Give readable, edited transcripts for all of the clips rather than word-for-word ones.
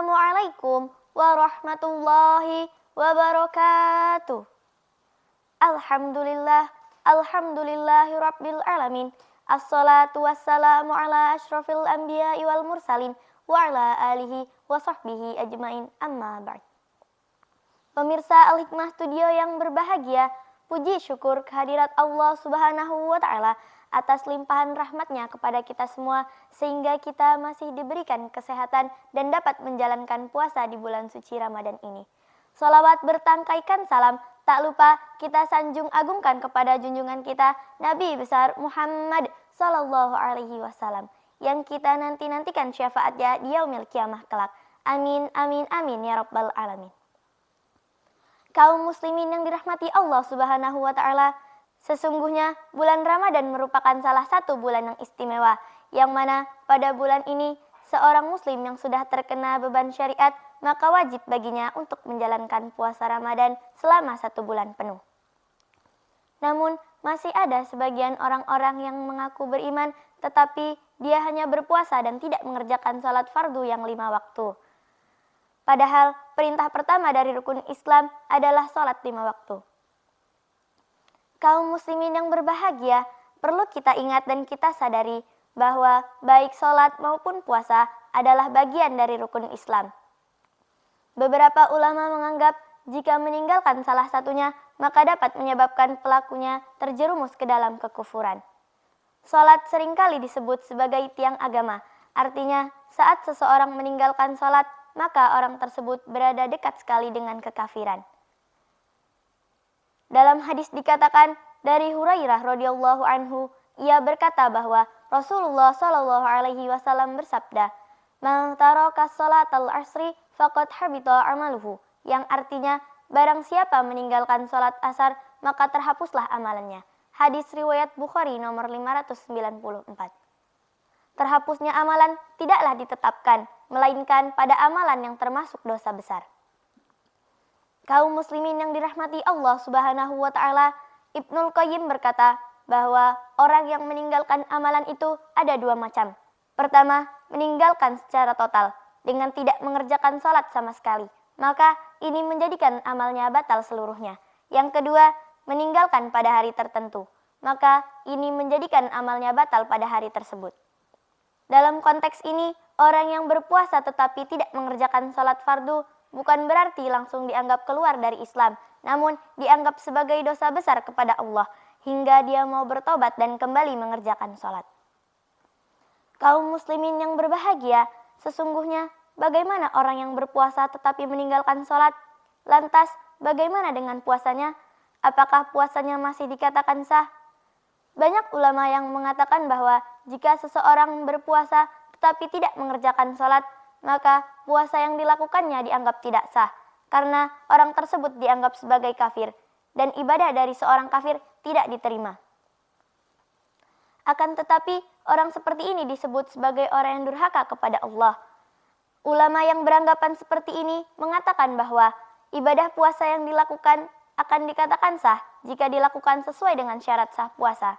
Assalamualaikum warahmatullahi wabarakatuh. Alhamdulillah, alhamdulillahirabbil alamin. Assalatu wassalamu ala asyrafil anbiya'i wal mursalin wa ala alihi wa sahbihi ajmain, amma ba'd. Pemirsa Al-Hikmah Studio yang berbahagia, puji syukur kehadirat Allah Subhanahu wa Ta'ala atas limpahan rahmatnya kepada kita semua, sehingga kita masih diberikan kesehatan dan dapat menjalankan puasa di bulan suci Ramadan ini. Salawat bertangkaikan salam, tak lupa kita sanjung agungkan kepada junjungan kita Nabi besar Muhammad Sallallahu Alaihi Wasallam, yang kita nantikan syafaatnya di yaumil kiamah kelak. Amin, amin, amin ya rabbal alamin. Kaum muslimin yang dirahmati Allah Subhanahu wa Ta'ala, sesungguhnya bulan Ramadan merupakan salah satu bulan yang istimewa, yang mana pada bulan ini seorang muslim yang sudah terkena beban syariat, maka wajib baginya untuk menjalankan puasa Ramadan selama 1 bulan penuh. Namun masih ada sebagian orang-orang yang mengaku beriman, tetapi dia hanya berpuasa dan tidak mengerjakan salat fardu yang 5 waktu. Padahal perintah pertama dari rukun Islam adalah salat 5 waktu. Kaum muslimin yang berbahagia, perlu kita ingat dan kita sadari bahwa baik salat maupun puasa adalah bagian dari rukun Islam. Beberapa ulama menganggap jika meninggalkan salah satunya, maka dapat menyebabkan pelakunya terjerumus ke dalam kekufuran. Salat seringkali disebut sebagai tiang agama, artinya saat seseorang meninggalkan salat, maka orang tersebut berada dekat sekali dengan kekafiran. Dalam hadis dikatakan dari Hurairah radhiyallahu anhu, ia berkata bahwa Rasulullah Shallallahu alaihi wasallam bersabda, "Man taraka salatal asri faqad habita amaluhu," yang artinya barang siapa meninggalkan salat asar, maka terhapuslah amalannya. Hadis riwayat Bukhari nomor 594. Terhapusnya amalan tidaklah ditetapkan, melainkan pada amalan yang termasuk dosa besar. Kaum muslimin yang dirahmati Allah Subhanahu wa Ta'ala, Ibnul Qayyim berkata bahwa orang yang meninggalkan amalan itu ada 2 macam. Pertama, meninggalkan secara total dengan tidak mengerjakan salat sama sekali, maka ini menjadikan amalnya batal seluruhnya. Yang kedua, meninggalkan pada hari tertentu, maka ini menjadikan amalnya batal pada hari tersebut. Dalam konteks ini, orang yang berpuasa tetapi tidak mengerjakan salat fardu bukan berarti langsung dianggap keluar dari Islam, namun dianggap sebagai dosa besar kepada Allah hingga dia mau bertobat dan kembali mengerjakan salat. Kaum muslimin yang berbahagia, sesungguhnya bagaimana orang yang berpuasa tetapi meninggalkan salat? Lantas, bagaimana dengan puasanya? Apakah puasanya masih dikatakan sah? Banyak ulama yang mengatakan bahwa jika seseorang berpuasa tetapi tidak mengerjakan salat, maka puasa yang dilakukannya dianggap tidak sah, karena orang tersebut dianggap sebagai kafir, dan ibadah dari seorang kafir tidak diterima. Akan tetapi, orang seperti ini disebut sebagai orang yang durhaka kepada Allah. Ulama yang beranggapan seperti ini mengatakan bahwa ibadah puasa yang dilakukan akan dikatakan sah jika dilakukan sesuai dengan syarat sah puasa.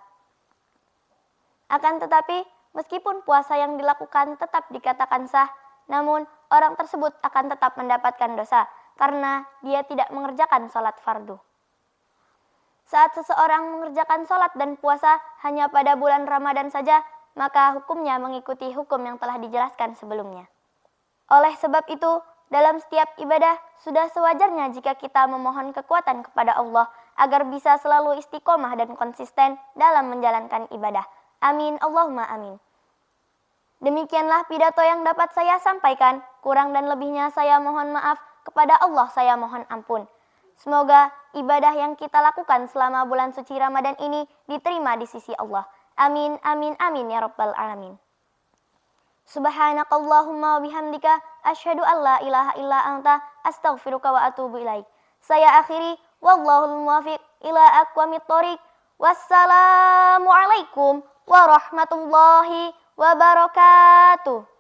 Akan tetapi, meskipun puasa yang dilakukan tetap dikatakan sah, namun orang tersebut akan tetap mendapatkan dosa karena dia tidak mengerjakan salat fardu. Saat seseorang mengerjakan salat dan puasa hanya pada bulan Ramadan saja, maka hukumnya mengikuti hukum yang telah dijelaskan sebelumnya. Oleh sebab itu, dalam setiap ibadah sudah sewajarnya jika kita memohon kekuatan kepada Allah agar bisa selalu istiqomah dan konsisten dalam menjalankan ibadah. Amin, Allahumma amin. Demikianlah pidato yang dapat saya sampaikan. Kurang dan lebihnya saya mohon maaf. Kepada Allah saya mohon ampun. Semoga ibadah yang kita lakukan selama bulan suci Ramadan ini diterima di sisi Allah. Amin, amin, amin ya rabbal alamin. Subhanakallahumma wa bihamdika asyhadu an la ilaha illa anta astaghfiruka wa atubu ilaik. Saya akhiri, wallahul muwaffiq ila aqwamit thoriq. Wassalamualaikum warahmatullahi wabarakatuh.